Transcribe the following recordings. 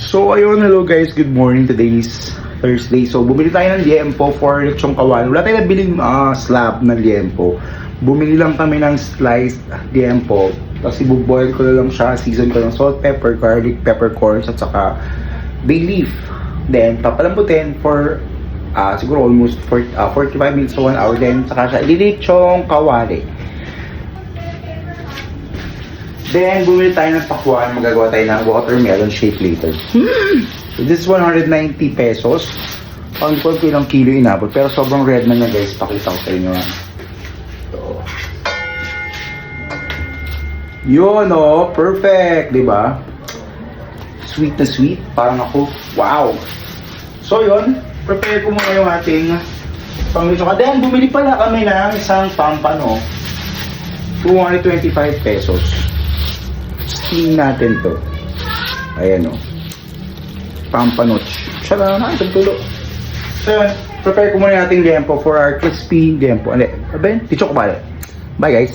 So ayun, hello guys, good morning. Today is Thursday. So bumili tayo ng liempo for lechong kawali. Wala tayong nabiling slab ng liempo. Bumili lang kami ng sliced liempo. Tapos ibuboil ko na lang siya. Season ko ng salt, pepper, garlic, peppercorns, at saka bay leaf. Then papalambutin for siguro almost 45 minutes to 1 hour. Then saka siya ililechong kawali. Then, bumili tayo ng pakwan. Magagawa tayo ng watermelon shake later. So, this is 190 pesos. Hindi ko ilang kilo inabot. Pero sobrang red na niya guys. Pakita ko sa inyo. So, yun o. Perfect. Diba? Sweet na sweet. Parang ako. Wow. So, yun. Prepare ko muna yung ating pangluto. Then, bumili pala kami ng isang pampano. 225 pesos. Steam natin to. Ayan o. Pampanoch. Siya lang ha. Tulo. So yun. Prepare ko muna natin liempo for our crispy liempo. Ano? Aben? Ticho ko pala. Bye guys.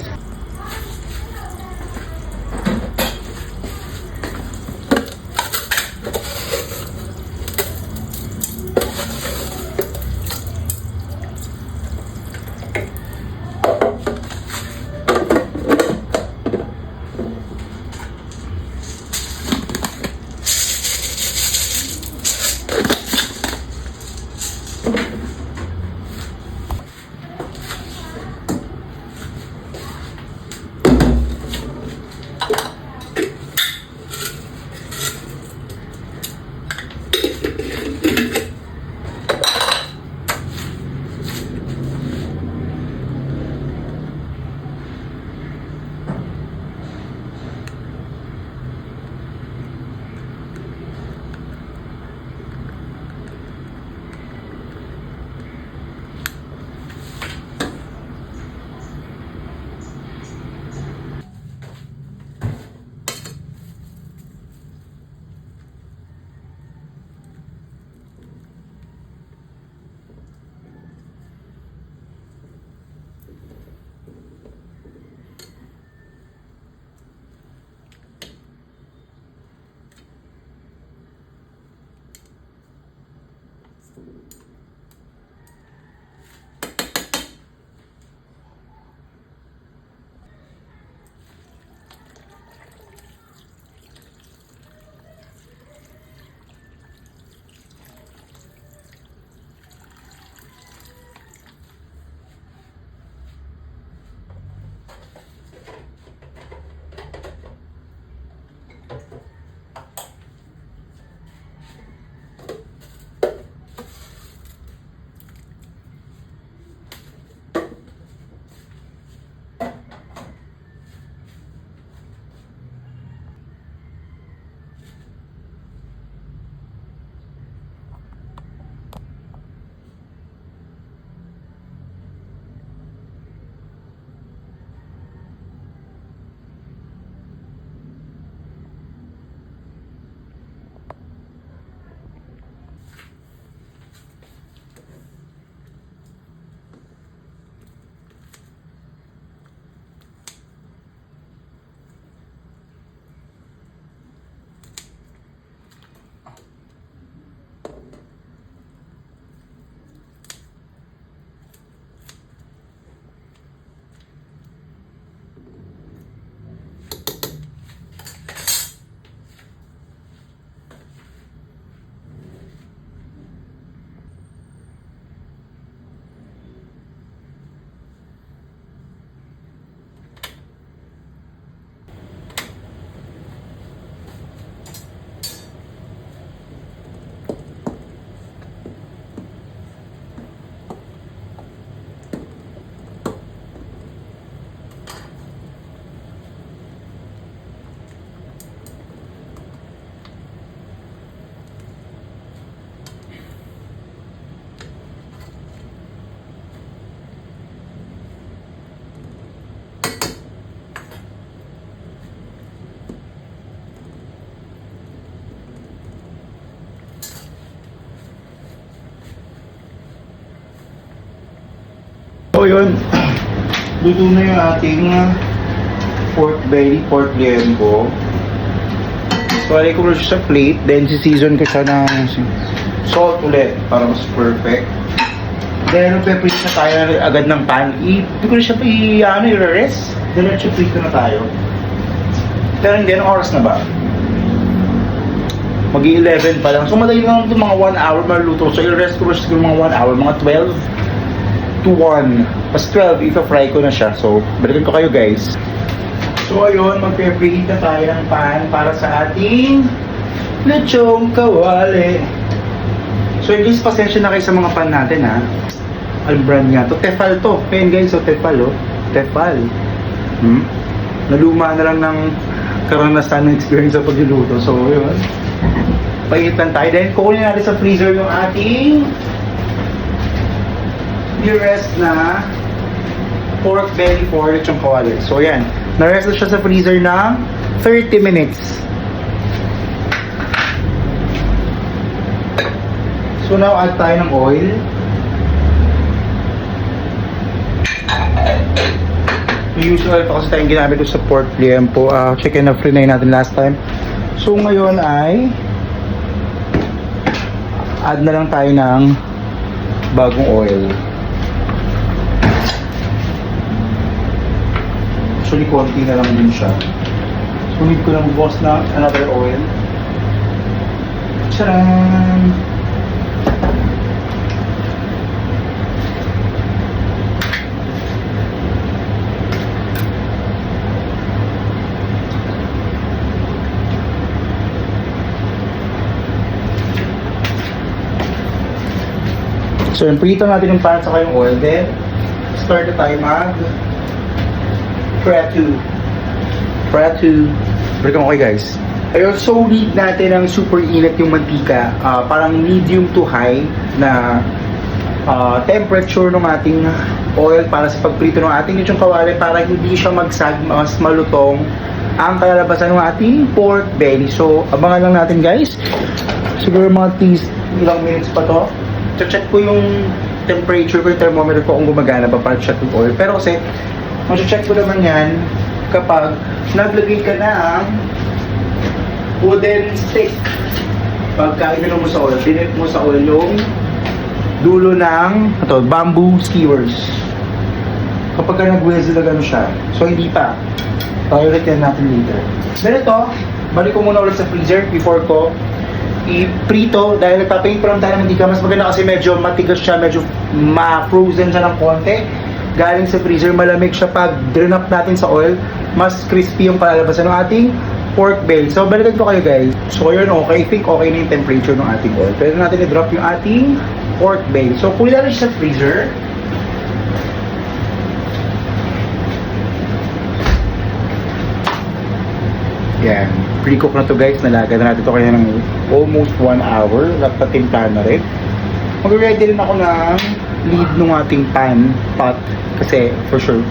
yun. Luto na yung ating pork belly, pork liempo. So, alay ko siya sa plate. Then, si-season ko siya ng salt ulit para mas perfect. Then, prepare na tayo agad ng pan. Hindi ko na siya i-rest. Then, prito na tayo. Pero hindi, anong oras na ba? Mag-11 pa lang. So, madali lang ito mga 1 hour maluto. So, i-rest ko siguro mga 1 hour. Mga 12 to 1. Pas 12, ito-fry ko na siya. So, balikan ko kayo guys. So, ayun, mag-preheat na tayo ng pan para sa ating lechong kawali. So, at least pasensya na kayo sa mga pan natin, ha. Ang brand nga to. Tefal to. Ayan guys, so Tefal, oh. Tefal. Naluma na lang ng karanasan ng experience sa pagluluto. So, yun. Pahit lang tayo. Then, kukunin natin sa freezer yung ating i-rest na pork belly for lechong kawali. So, yan. Na-rest na siya sa freezer ng 30 minutes. So, now, add tayo ng oil. Yung usual pa kasi tayong ginamit ko sa pork liempo. Chicken na frinay natin last time. So, ngayon ay add na lang tayo ng bagong oil. Actually, konti na lang din siya. So, need ko lang bukas na another oil. Tcharam! So, yung prito natin yung pan sa yung oil. Then, start na tayo Pratu. Balikan ko kayo guys. Ayun, so need natin ng super init yung mantika. Parang medium to high na temperature ng ating oil para sa pagprito ng ating lechong kawali para hindi siya magsag, mas malutong ang kalalabasan ng ating pork belly. So, abangan lang natin guys. Siguro mga ilang minutes pa to. Check ko yung temperature ko, yung thermometer ko kung gumagana ba para check yung oil. Pero kasi, check ko naman yan kapag naglagay ka ng wooden stick. Pagka ininom mo sa oil, dinip mo sa oil yung dulo ng bamboo skewers. Kapag ka nag-whistle na gano'n siya. So, hindi pa. Ulit yan natin later. Then ito, balik ko muna ulit sa freezer before ko i-prito dahil nagpapaint pa lang tayo ng mantika. Mas maganda kasi medyo matigas siya, medyo ma-frozen siya ng konti. Galing sa freezer, malamig siya pag drain up natin sa oil, mas crispy yung palalabasan ng ating pork belly. So, balikan ko kayo guys. So, yun, okay. I think okay na yung temperature ng ating oil. Pwede natin i-drop yung ating pork belly. So, kunin natin siya sa freezer. Yan. Pre-cook na to guys. Nalagay na natin ito kaya ng almost 1 hour. Patimpla na rin. Mag-ready rin ako ng lid ng ating pot. Kasi, for sure,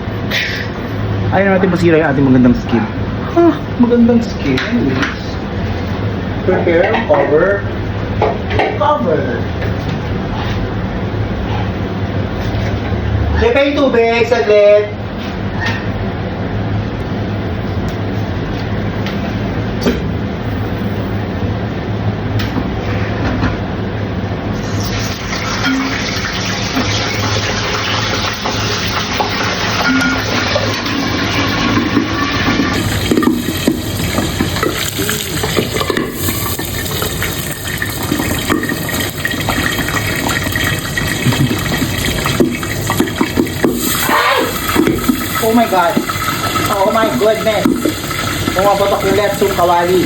ayaw natin masira yung ating magandang skin. Magandang skin. Anyways. Prepare, cover. Check yung tubig, saglit. Oh my God. Oh my goodness. Pumapatok yung lechong kawali.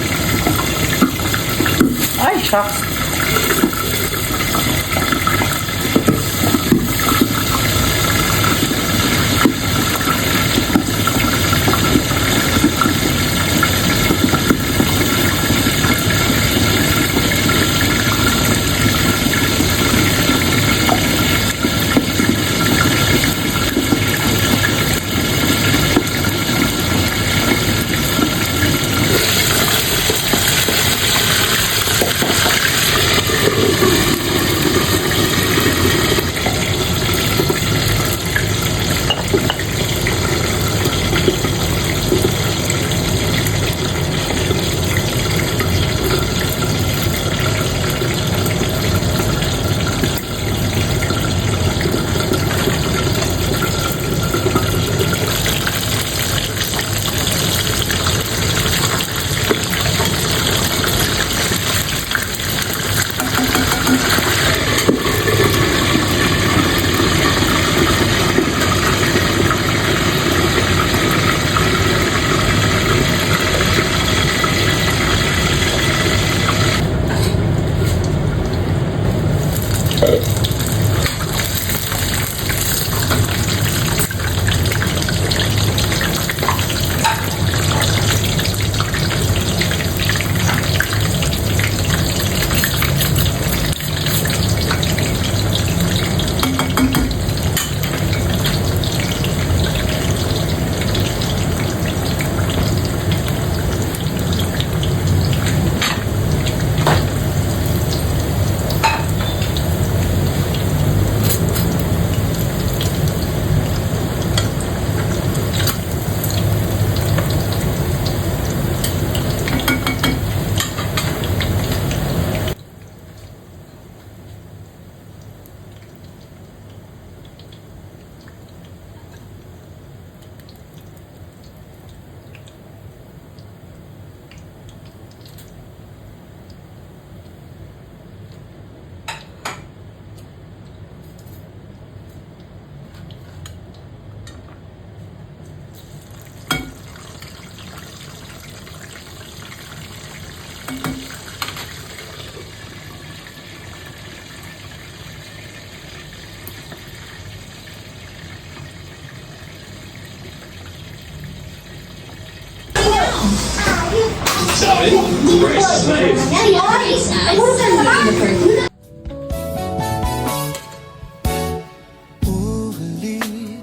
Ay, shock.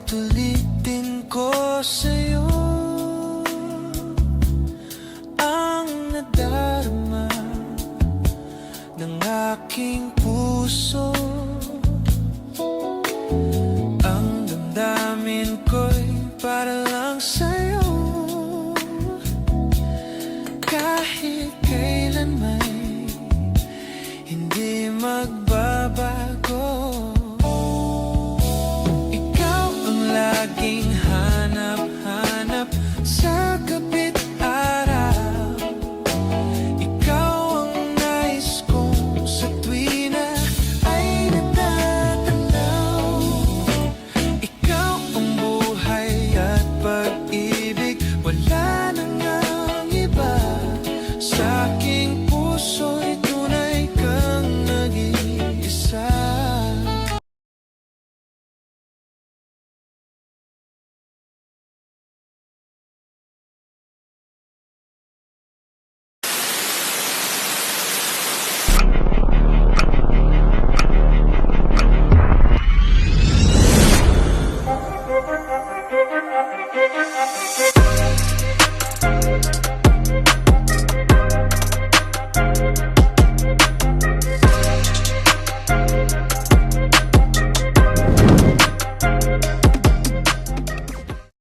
Ulit-ulitin ko sa'yo ang nadarama ng aking puso. Ang damdamin ko'y para lang sa'yo. Kahit kailan may hindi magbabago. Ikaw ang laging hanap-hanap sa gabi't araw. Ikaw ang nais kong sa tuwi na ay natatanaw. Ikaw ang buhay at pag-ibig, wala nang ang iba. Sa aking puso'y tunay kang nag-iisa.